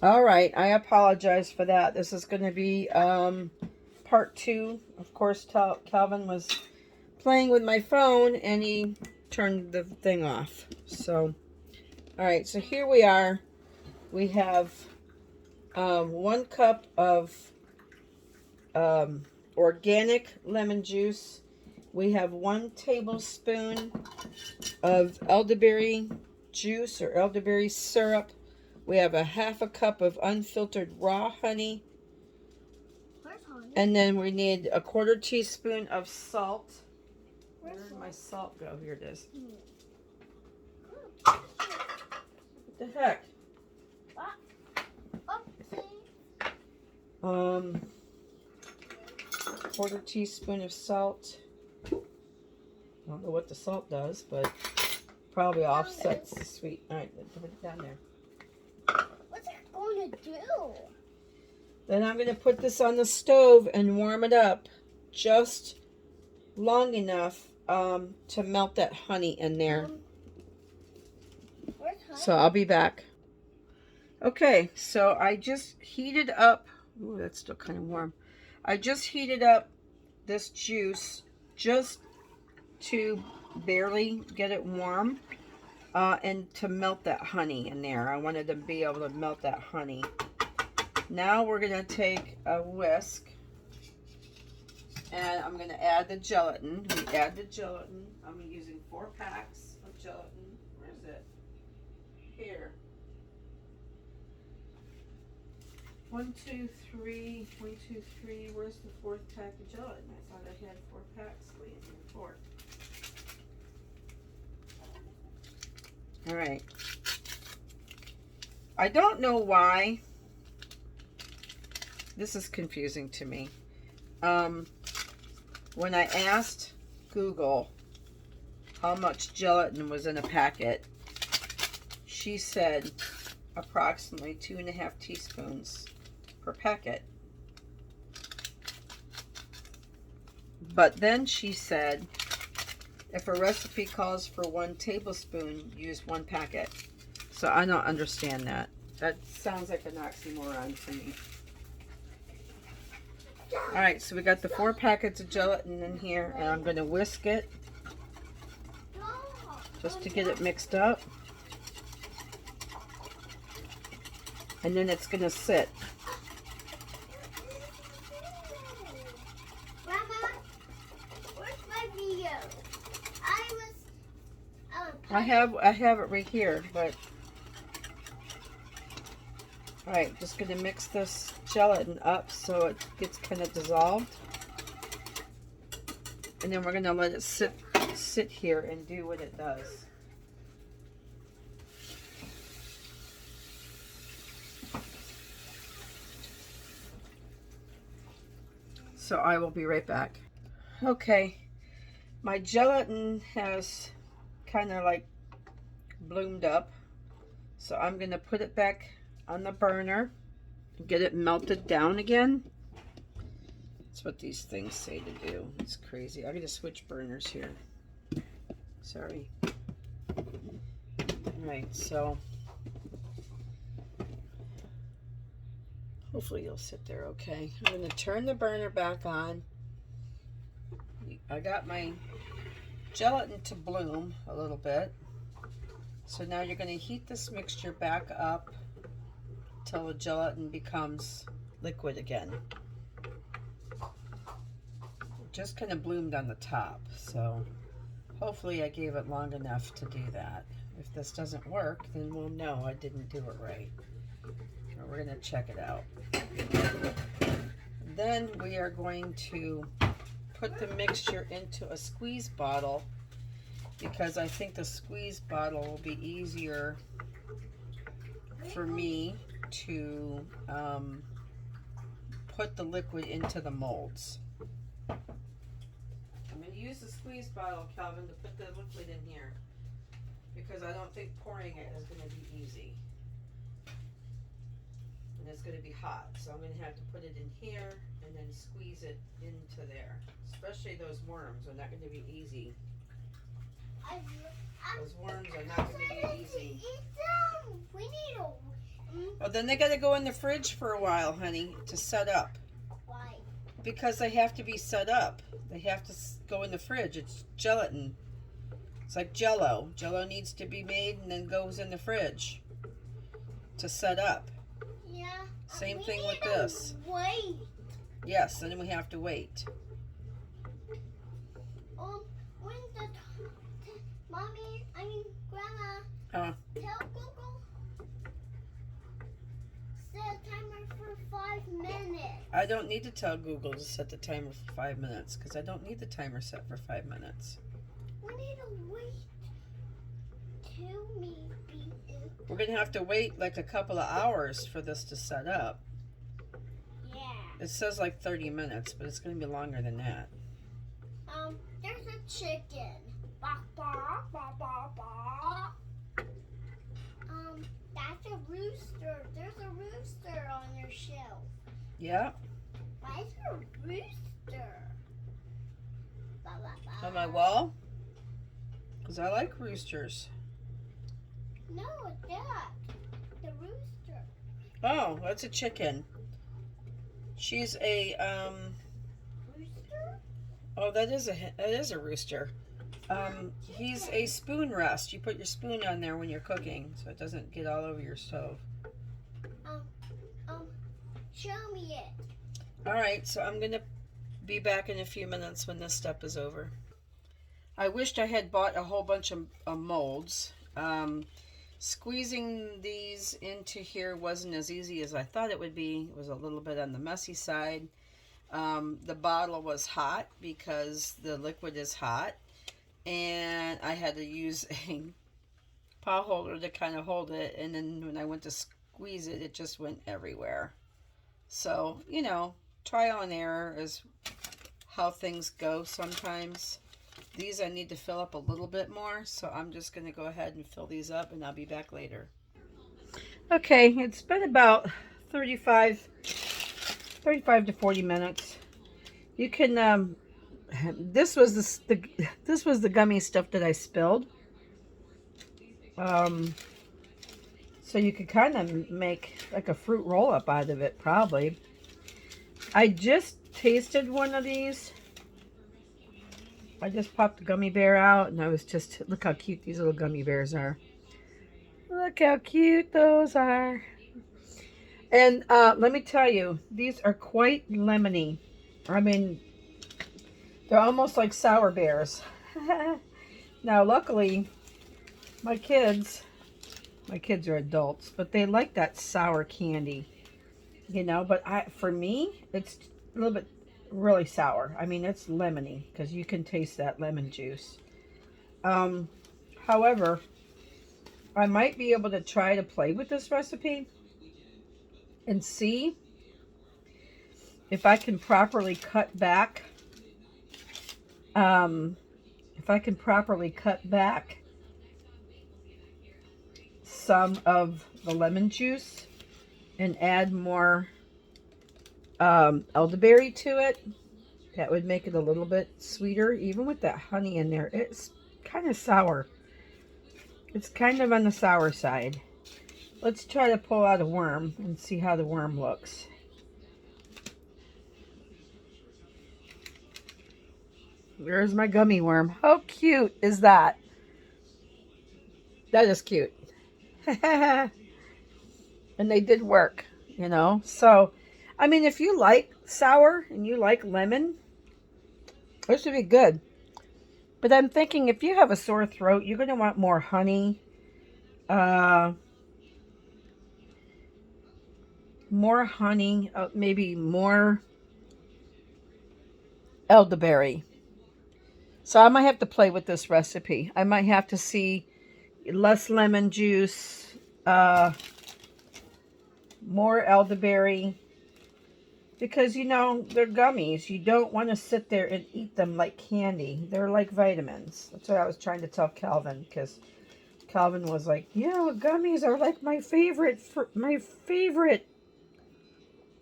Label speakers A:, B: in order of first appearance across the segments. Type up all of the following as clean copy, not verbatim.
A: All right, I apologize for that. This is going to be part 2. Of course, Calvin was playing with my phone and he turned the thing off. So, all right, so here we are. We have 1 cup of organic lemon juice. We have 1 tablespoon of elderberry juice or elderberry syrup. We have a 1/2 cup of unfiltered raw honey. And then we need a 1/4 teaspoon of salt. Where did my salt go? Here it is. What the heck? 1/4 teaspoon of salt. I don't know what the salt does, but probably offsets the sweet. All right, put it down there.
B: What's it going to do?
A: Then I'm going to put this on the stove and warm it up just long enough to melt that honey in there.
B: Where's honey?
A: So I'll be back. Okay, so I just heated up. Ooh, that's still kind of warm. I just heated up this juice just to barely get it warm and to melt that honey in there. I wanted to be able to melt that honey. Now we're going to take a whisk and I'm going to add the gelatin. We add the gelatin. I'm using 4 packs of gelatin. Where is it? Here. 1, 2, 3. 1, 2, 3. Where's the 4th pack of gelatin? I thought I had 4 packs. Wait, 4. All right. I don't know why. This is confusing to me. When I asked Google how much gelatin was in a packet, she said approximately 2.5 teaspoons per packet. But then she said if a recipe calls for 1 tablespoon, use 1 packet. So I don't understand that. That sounds like an oxymoron to me. Alright, so we got the 4 packets of gelatin in here, and I'm going to whisk it just to get it mixed up. And then it's going to sit.
B: Grandma, where's my video?
A: I have it right here, but alright, just going to mix this gelatin up so it gets kind of dissolved. And then we're going to let it sit here and do what it does. So I will be right back. Okay, my gelatin has kind of like bloomed up. So I'm going to put it back on the burner and get it melted down again. That's what these things say to do. It's crazy. I'm going to switch burners here. Sorry. Alright, so hopefully you'll sit there okay. I'm going to turn the burner back on. I got my gelatin to bloom a little bit. So now you're going to heat this mixture back up till the gelatin becomes liquid again. It just kind of bloomed on the top, so hopefully I gave it long enough to do that. If this doesn't work, then we'll know I didn't do it right. So we're going to check it out. Then we are going to put the mixture into a squeeze bottle because I think the squeeze bottle will be easier for me to put the liquid into the molds. I'm going to use the squeeze bottle, Calvin, to put the liquid in here because I don't think pouring it is going to be easy. And it's going to be hot, so I'm going to have to put it in here and then squeeze it into there. Especially those worms are not going to be easy. Those worms are not going to be easy.
B: We need
A: Well, then they got to go in the fridge for a while, honey, to set up.
B: Why?
A: Because they have to be set up. They have to go in the fridge. It's gelatin. It's like Jello. Jello needs to be made and then goes in the fridge to set up.
B: Yeah.
A: Same thing with this.
B: Wait.
A: Yes, and then we have to wait.
B: When Mommy, Grandma, tell Google set a timer for 5 minutes.
A: I don't need to tell Google to set the timer for 5 minutes because I don't need the timer set for 5 minutes.
B: We need to wait till maybe.
A: We're going to have to wait like a couple of hours for this to set up.
B: Yeah.
A: It says like 30 minutes, but it's going to be longer than that.
B: There's a chicken. Bah, bah, bah, bah, bah. That's a rooster. There's a rooster on your shelf.
A: Yeah.
B: Why is there a rooster? Bah, bah, bah.
A: On my wall? Because I like roosters.
B: No, it's that. The rooster.
A: Oh, that's a chicken. She's a
B: Rooster?
A: Oh, that is a rooster. He's a spoon rest. You put your spoon on there when you're cooking, so it doesn't get all over your stove.
B: Show me it.
A: All right, so I'm gonna be back in a few minutes when this step is over. I wished I had bought a whole bunch of molds. Squeezing these into here wasn't as easy as I thought it would be. It was a little bit on the messy side. The bottle was hot because the liquid is hot, and I had to use a paw holder to kind of hold it, and then when I went to squeeze it, it just went everywhere. So, you know, trial and error is how things go sometimes. These I need to fill up a little bit more, so I'm just going to go ahead and fill these up, and I'll be back later. Okay, it's been about 35 to 40 minutes. You can, this was the gummy stuff that I spilled. So you could kind of make like a fruit roll-up out of it, probably. I just tasted one of these. I just popped the gummy bear out, and I was just, look how cute these little gummy bears are. Look how cute those are. And let me tell you, these are quite lemony. I mean, they're almost like sour bears. Now, luckily, my kids are adults, but they like that sour candy, you know. But for me, it's a little bit really sour. I mean, it's lemony because you can taste that lemon juice. However, I might be able to try to play with this recipe and see if I can properly cut back some of the lemon juice and add more elderberry to it. That would make it a little bit sweeter. Even with that honey in there, it's kind of sour. It's kind of on the sour side. Let's try to pull out a worm and see how the worm looks. There's my gummy worm. How cute is that? That is cute. And they did work, you know. So, I mean, if you like sour and you like lemon, this would be good. But I'm thinking if you have a sore throat, you're going to want more honey. More honey, maybe more elderberry. So I might have to play with this recipe. I might have to see less lemon juice, more elderberry. Because, you know, they're gummies. You don't want to sit there and eat them like candy. They're like vitamins. That's what I was trying to tell Calvin. Because Calvin was like, yeah, gummies are like my favorite.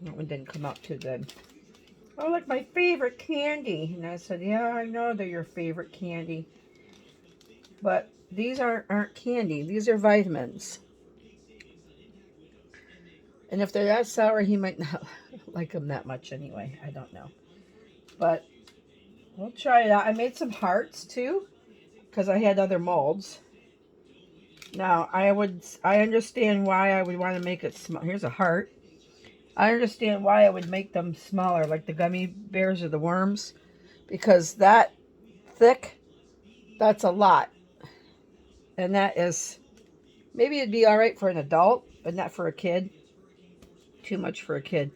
A: That one didn't come out too good. Oh, like my favorite candy. And I said, yeah, I know they're your favorite candy. But these aren't candy. These are vitamins. And if they're that sour, he might not like them that much anyway. I don't know. But we'll try it out. I made some hearts too because I had other molds. Now, I understand why I would want to make it small. Here's a heart. I understand why I would make them smaller, like the gummy bears or the worms, because that thick, that's a lot. And that is, maybe it'd be all right for an adult, but not for a kid. Too much for a kid.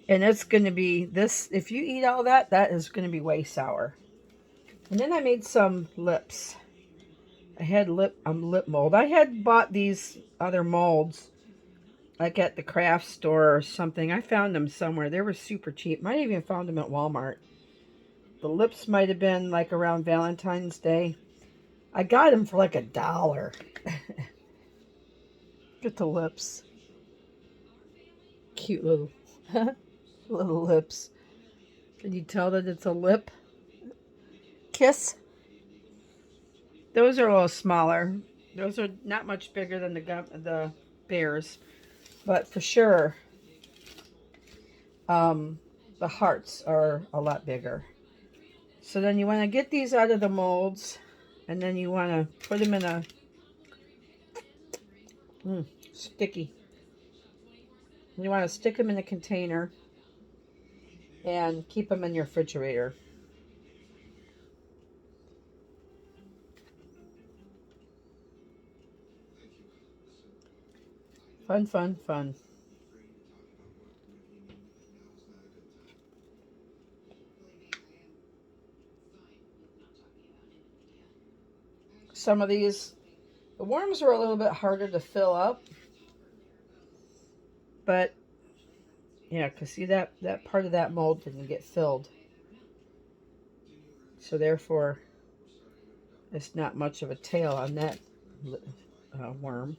A: And it's going to be this, if you eat all that, that is going to be way sour. And then I made some lips. I had lip mold. I had bought these other molds like at the craft store or something. I found them somewhere. They were super cheap. Might have even found them at Walmart. The lips might have been like around Valentine's Day. I got them for like $1. Get the lips. Cute little little lips. Can you tell that it's a lip kiss? Those are a little smaller. Those are not much bigger than the bears, but for sure, the hearts are a lot bigger. So then you want to get these out of the molds, and then you want to put them in a sticky. You want to stick them in a container and keep them in your refrigerator. Fun, fun, fun. Some of these, the worms are a little bit harder to fill up. But, yeah, because see that part of that mold didn't get filled. So therefore, it's not much of a tail on that worm.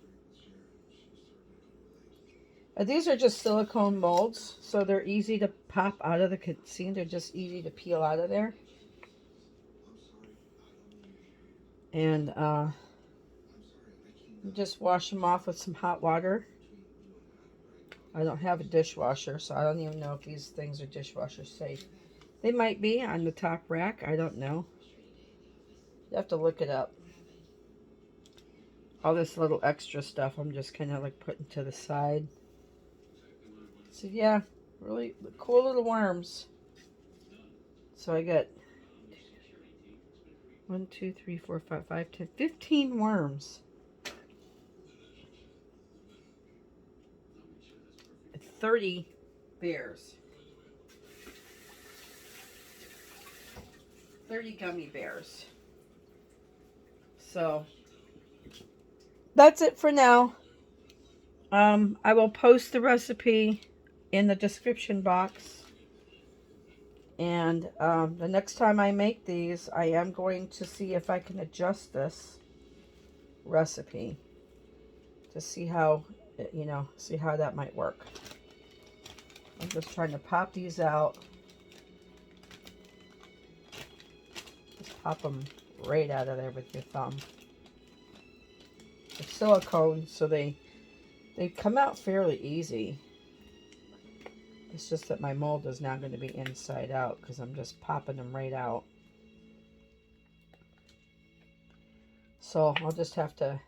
A: These are just silicone molds, so they're easy to pop out of the, see, they're just easy to peel out of there. And just wash them off with some hot water. I don't have a dishwasher, so I don't even know if these things are dishwasher safe. They might be on the top rack, I don't know. You have to look it up. All this little extra stuff I'm just kind of like putting to the side. So yeah, really cool little worms. So I got 1, 2, 3, 4, 5, 5, 10, 15 worms. 30 bears. 30 gummy bears. So that's it for now. I will post the recipe in the description box. And the next time I make these, I am going to see if I can adjust this recipe to see how, see how that might work. I'm just trying to pop these out. Just pop them right out of there with your thumb. They're silicone, so they come out fairly easy. It's just that my mold is now going to be inside out because I'm just popping them right out. So I'll just have to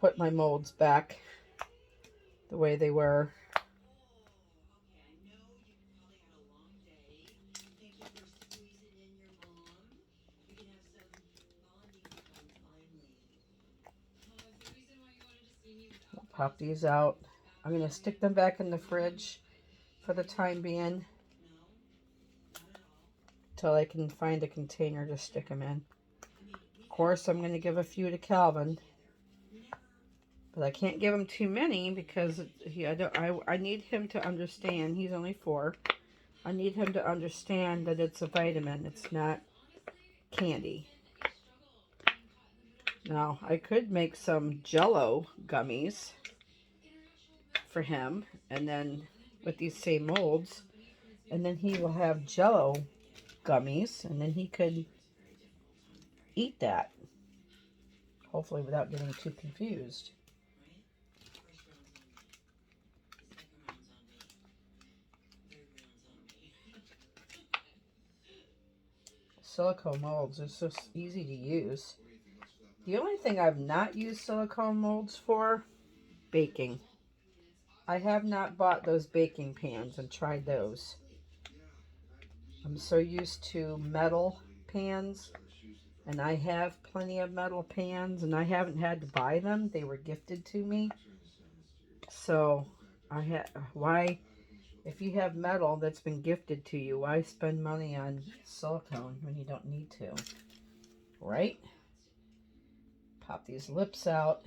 A: put my molds back the way they were. I'll pop these out. I'm going to stick them back in the fridge for the time being till I can find a container to stick them in. Of course, I'm going to give a few to Calvin, but I can't give him too many because I need him to understand. He's only 4. I need him to understand that it's a vitamin. It's not candy. Now, I could make some Jell-O gummies for him, and then with these same molds, and then he will have Jell-O gummies, and then he could eat that, hopefully without getting too confused. silicone molds. It's just easy to use. The only thing I've not used silicone molds for, baking. I have not bought those baking pans and tried those. I'm so used to metal pans, and I have plenty of metal pans, and I haven't had to buy them. They were gifted to me. So why, if you have metal that's been gifted to you, why spend money on silicone when you don't need to? Right? Pop these lips out.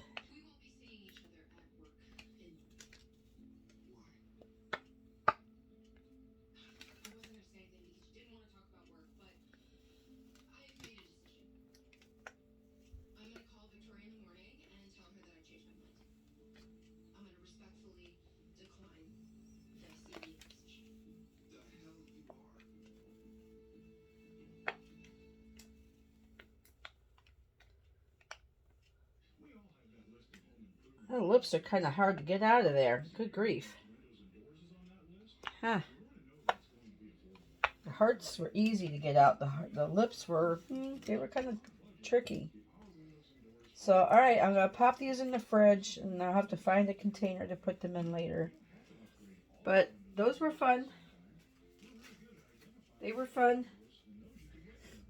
A: The lips are kind of hard to get out of there. Good grief. Huh. The hearts were easy to get out. The lips were, they were kind of tricky. So, alright, I'm going to pop these in the fridge, and I'll have to find a container to put them in later. But those were fun. They were fun.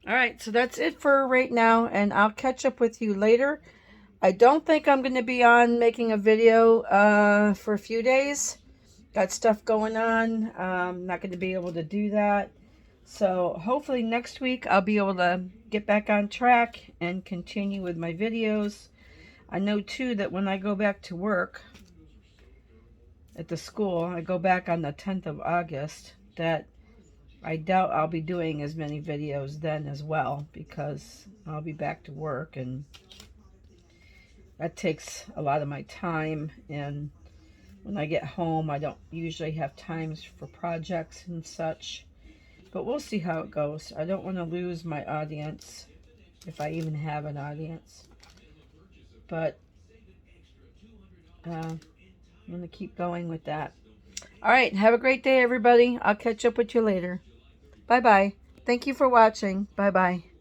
A: Alright, so that's it for right now, and I'll catch up with you later. I don't think I'm going to be on making a video for a few days. Got stuff going on. I'm not going to be able to do that. So hopefully next week I'll be able to get back on track and continue with my videos. I know too that when I go back to work at the school, I go back on the 10th of August, that I doubt I'll be doing as many videos then as well, because I'll be back to work, and that takes a lot of my time, and when I get home I don't usually have times for projects and such. But we'll see how it goes. I don't want to lose my audience, if I even have an audience. But I'm going to keep going with that. Alright, have a great day, everybody. I'll catch up with you later. Bye-bye. Thank you for watching. Bye-bye.